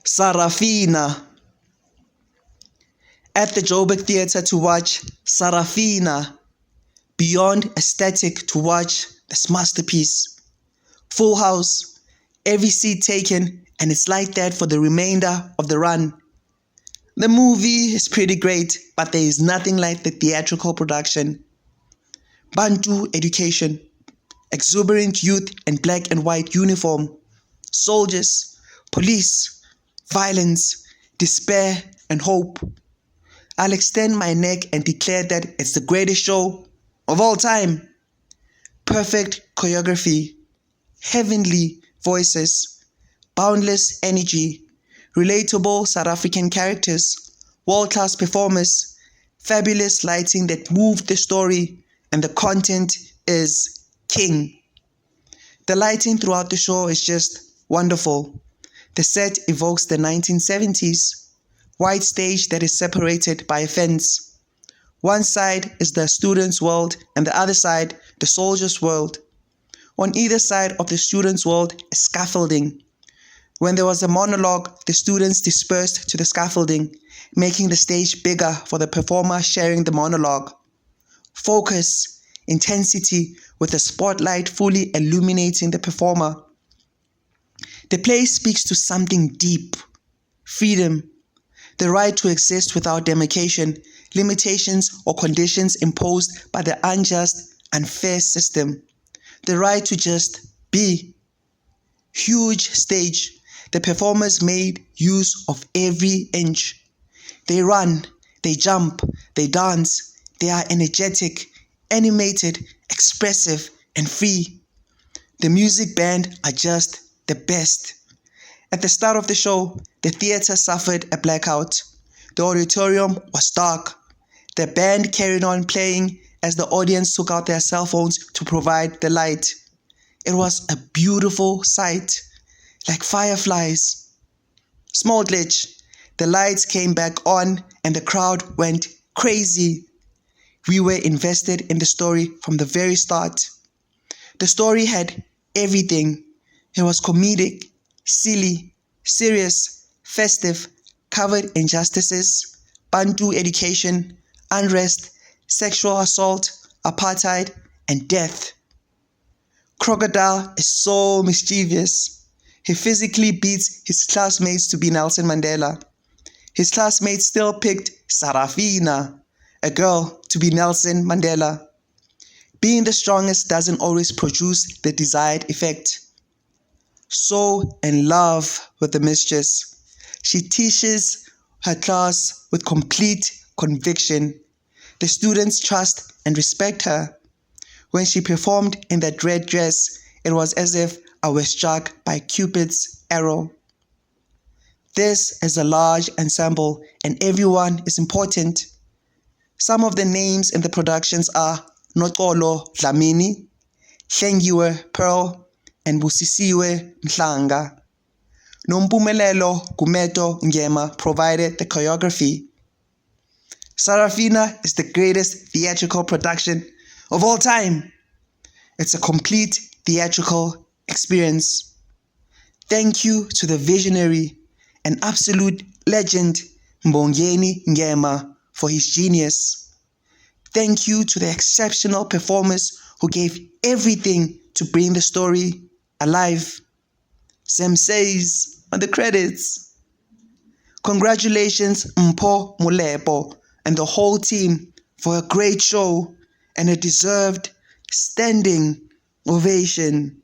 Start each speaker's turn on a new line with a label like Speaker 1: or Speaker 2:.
Speaker 1: Sarafina. At the Joburg Theatre to watch Sarafina. Beyond aesthetic to watch this masterpiece. Full house, every seat taken, and it's like that for the remainder of the run. The movie is pretty great, but there is nothing like the theatrical production. Bantu education, exuberant youth in black and white uniform, soldiers, police, violence, despair, and hope. I'll extend my neck and declare that it's the greatest show of all time. Perfect choreography, heavenly voices, boundless energy, relatable South African characters, world-class performers, fabulous lighting that moved the story, and the content is king. The lighting throughout the show is just wonderful. The set evokes the 1970s, white stage that is separated by a fence. One side is the students' world and the other side, the soldiers' world. On either side of the students' world is scaffolding. When there was a monologue, the students dispersed to the scaffolding, making the stage bigger for the performer sharing the monologue. Focus, intensity, with the spotlight fully illuminating the performer. The play speaks to something deep: freedom, the right to exist without demarcation, limitations or conditions imposed by the unjust, unfair system. The right to just be. Huge stage. The performers made use of every inch. They run, they jump, they dance. They are energetic, animated, expressive, and free. The music band are just the best. At the start of the show, the theater suffered a blackout. The auditorium was dark. The band carried on playing as the audience took out their cell phones to provide the light. It was a beautiful sight, like fireflies. Small glitch. The lights came back on and the crowd went crazy. We were invested in the story from the very start. The story had everything. It was comedic, silly, serious, festive, covered injustices, Bantu education, unrest, sexual assault, apartheid, and death. Crocodile is so mischievous. He physically beats his classmates to be Nelson Mandela. His classmates still picked Sarafina, a girl, to be Nelson Mandela. Being the strongest doesn't always produce the desired effect. So in love with the mistress, she teaches her class with complete conviction. The students trust and respect her. When she performed in that red dress, it was as if I was struck by Cupid's arrow. This is a large ensemble and everyone is important. Some of the names in the productions are Nokolo Dlamini, Hlengiwe Pearl, and Busisiwe Mhlanga. Nompumelelo Gumeto Ngema provided the choreography. Sarafina is the greatest theatrical production of all time. It's a complete theatrical experience. Thank you to the visionary and absolute legend Mbongeni Ngema for his genius. Thank you to the exceptional performers who gave everything to bring the story alive. Sam says on the credits. Congratulations Mpho Molepo and the whole team for a great show and a deserved standing ovation.